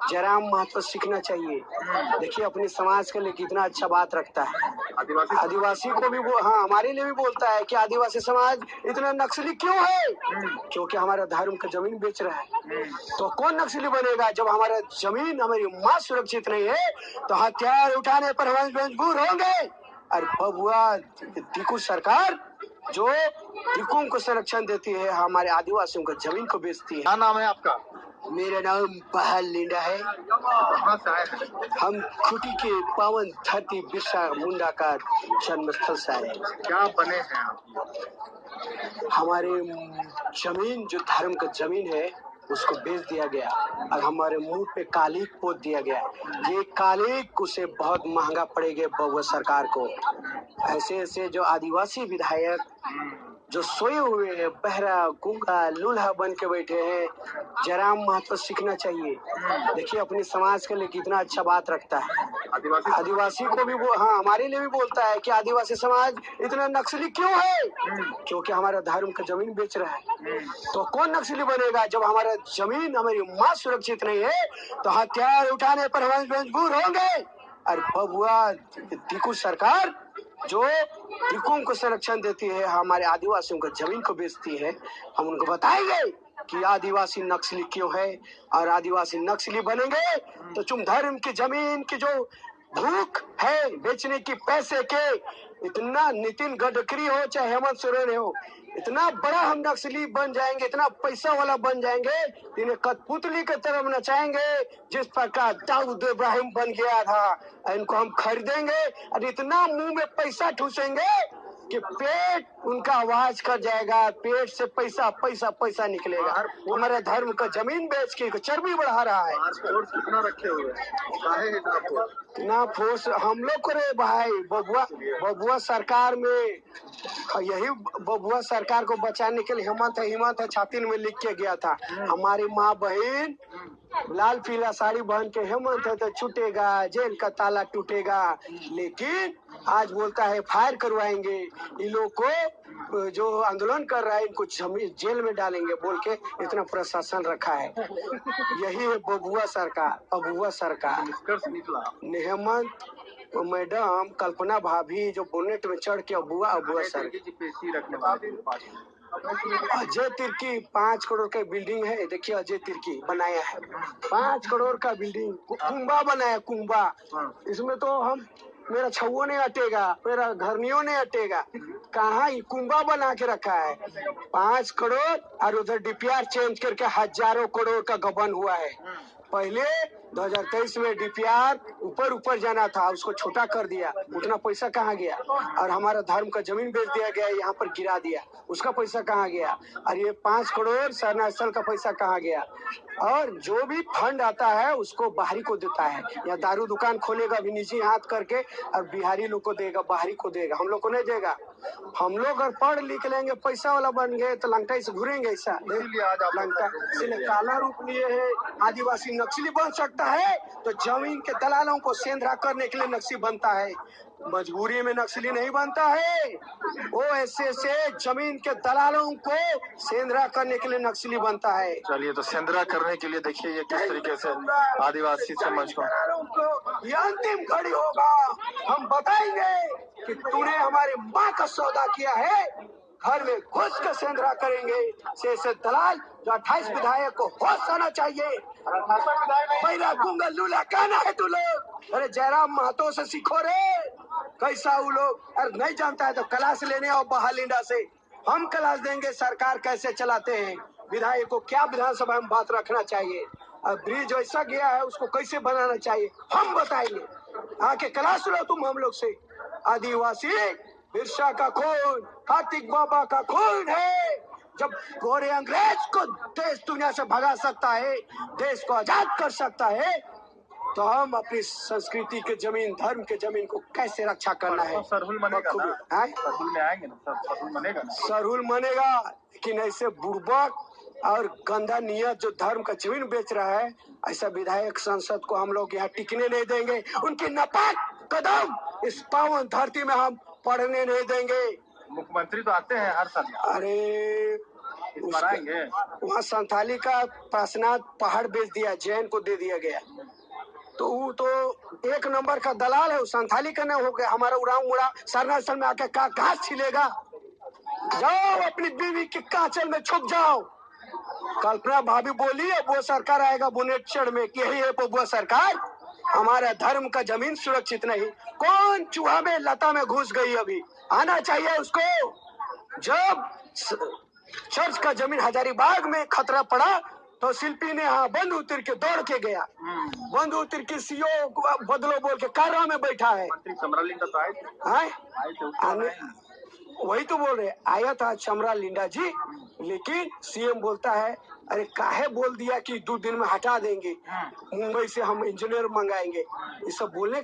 जयराम महतो सीखना चाहिए। देखिए अपने समाज के लिए कितना अच्छा बात रखता है। आदिवासी को भी हाँ हमारे लिए भी बोलता है कि आदिवासी समाज इतना नक्सली क्यों है, क्योंकि हमारा धर्म का जमीन बेच रहा है। तो कौन नक्सली बनेगा जब हमारा जमीन हमारी माँ सुरक्षित नहीं है, तो हथियार उठाने पर हम मजबूर होंगे। और बबुआ टीकू सरकार जो टीकुओं को संरक्षण देती है, हमारे आदिवासियों को जमीन को बेचती है। क्या नाम है आपका? मेरा नाम बहाल लिंडा है। कहाँ से आए हैं? हम खूंटी के पावन धरती बिरसा मुंडा का जन्म स्थल से आए हैं। क्या बने हैं आप? हमारे जमीन जो धर्म का जमीन है उसको बेच दिया गया और हमारे मुंह पे कालिक पोत दिया गया। ये कालिक उसे बहुत महंगा पड़ेगा बबुआ सरकार को। ऐसे ऐसे जो आदिवासी विधायक जो सोए हुए हैं, बहरा गूंगा लूल्हा बन के बैठे हैं, जयराम महतो सीखना चाहिए। देखिए अपने समाज के लिए कितना अच्छा बात रखता है। आदिवासी को भी हाँ हमारे लिए भी बोलता है कि आदिवासी समाज इतना नक्सली क्यों है, क्योंकि हमारा धर्म का जमीन बेच रहा है। तो कौन नक्सली बनेगा जब हमारा जमीन हमारी माँ सुरक्षित नहीं है, तो हथियार उठाने पर हम मजबूर होंगे। और बबुआ टीकू सरकार जो टीकुओं को संरक्षण देती है, हमारे आदिवासियों को जमीन को बेचती है। हम उनको बताएंगे कि आदिवासी नक्सली क्यों है, और आदिवासी नक्सली बनेंगे तो तुम धर्म की जमीन की जो भूख है बेचने की पैसे के, इतना नितिन गडकरी हो चाहे हेमंत सोरेन हो, इतना बड़ा हम नक्सली बन जाएंगे, इतना पैसा वाला बन जाएंगे, इन्हें कठपुतली की तरफ नचाएंगे जिस प्रकार दाऊद इब्राहिम बन गया था। इनको हम खरीदेंगे और इतना मुंह में पैसा ठूसेंगे कि पेट उनका आवाज कर जाएगा, पेट से पैसा पैसा पैसा निकलेगा। हमारे धर्म का जमीन बेच के चर्बी बढ़ा रहा है। फोर्स कितना रखे हुए हैं? ना फोर्स हम लोग को रे भाई, बबुआ सरकार में यही बबुआ सरकार को बचाने के लिए हिम्मत है छाती में लिख के गया था। हमारी माँ बहन लाल पीला साड़ी पहन के हिम्मत है तो छूटेगा, जेल का ताला टूटेगा, लेकिन आज बोलता है फायर करवाएंगे इन लोग को, जो आंदोलन कर रहा है इनको जेल में डालेंगे बोल के इतना प्रशासन रखा है। यही है बबुआ सरकार। अबुआ सरकार हेमंत मैडम कल्पना भाभी जो बोनेट में चढ़ के अबुआ सर अजय तिर्की 5 करोड़ का बिल्डिंग है। देखिए अजय तिर्की बनाया है 5 करोड़ का बिल्डिंग, कुंभा बनाया कुंभा। इसमें तो हम मेरा छुओ नहीं हटेगा, मेरा घरनियों नहीं हटेगा। कहाँ कुंभा बना के रखा है 5 करोड़, और उधर डीपीआर चेंज करके हजारों करोड़ का गबन हुआ है। पहले 2023 में डीपीआर ऊपर जाना था, उसको छोटा कर दिया। उतना पैसा कहाँ गया? और हमारा धर्म का जमीन बेच दिया गया, यहाँ पर गिरा दिया, उसका पैसा कहाँ गया? और ये 5 करोड़ सरना स्थल का पैसा कहाँ गया? और जो भी फंड आता है उसको बाहरी को देता है, या दारू दुकान खोलेगा भी निजी हाथ करके और बिहारी लोग को देगा, बाहरी को देगा, हम लोग को नहीं देगा। हम लोग अगर पढ़ लिख लेंगे पैसा वाला बन गए तो लंका से घूरेंगे ऐसा लंका। इसलिए काला रूप लिए है आदिवासी नक्सली बन सकता है, तो जमीन के दलालों को सेंधरा करने के लिए नक्सली बनता है, मजबूरी में नक्सली नहीं बनता है। वो ऐसे जमीन के दलालों को सेंधरा करने के लिए नक्सली बनता है। चलिए, तो सेंधरा करने के लिए देखिए ये किस तरीके से आदिवासी समाज को ये अंतिम घड़ी होगा। हम बताएंगे कि तूने हमारी माँ का सौदा किया है, घर में घुस के सेंधरा करेंगे। से दलाल जो 28 विधायक को होश आना चाहिए। मेरा गुंगा लूला कहना है तू लोग, अरे जयराम महतो से सीखो रे, कैसा वो लोग। अरे नहीं जानता है तो क्लास लेने आओ बहालिंडा से, हम क्लास देंगे सरकार कैसे चलाते हैं, विधायक को क्या विधानसभा में बात रखना चाहिए, और ब्रिज ऐसा गया है उसको कैसे बनाना चाहिए हम बताएंगे। आके क्लास लो तुम हम लोग से। आदिवासी बिरसा का खून, कार्तिक बाबा का खून है। जब गोरे अंग्रेज को देश दुनिया से भगा सकता है, देश को आजाद कर सकता है, तो हम अपनी संस्कृति के जमीन, धर्म के जमीन को कैसे रक्षा करना है? सरहुल मनेगा ना? सरहुल में आएंगे ना, सरहुल मनेगा ना? सरहुल मनेगा, लेकिन ऐसे बुड़बक और गंदा नियत जो धर्म का जमीन बेच रहा है, ऐसा विधायक संसद को हम लोग यहाँ टिकने नहीं देंगे। उनकी नापाक कदम इस पावन धरती में हम पढ़ने नहीं देंगे। मुख्यमंत्री तो आते हैं हर साल। अरे इस बार आएंगे। वहाँ संथाली का पासनाथ पहाड़ बेच दिया, जैन को दे दिया गया। तो वो तो एक नंबर का दलाल है, संथाली का न हो गया। हमारा उड़ाऊ मुड़ा सरनास्थल में आके घास छिलेगा। जाओ अपनी बीवी के कांचल में छुप जाओ। कल्पना भाभी बोली अब वो सरकार आएगा बुनेटचढ़ में कि यही है वो सरकार। हमारा धर्म का जमीन सुरक्षित नहीं। कौन चूहा में लता में घुस गई, अभी आना चाहिए उसको। जब चर्च का जमीन हजारीबाग में खतरा पड़ा तो शिल्पी ने हाँ बंद उतर के दौड़ के गया। बंद उतर के सीओ बदलो बोल के कारा में बैठा है। मंत्री चमरा लिंडा तो आए थे। वही तो बोल रहे, आया था चमरा लिंडा जी, लेकिन सीएम बोलता है अरे काहे बोल दिया कि 2 दिन में हटा देंगे, मुंबई से हम इंजीनियर मंगाएंगे। ये सब बोलने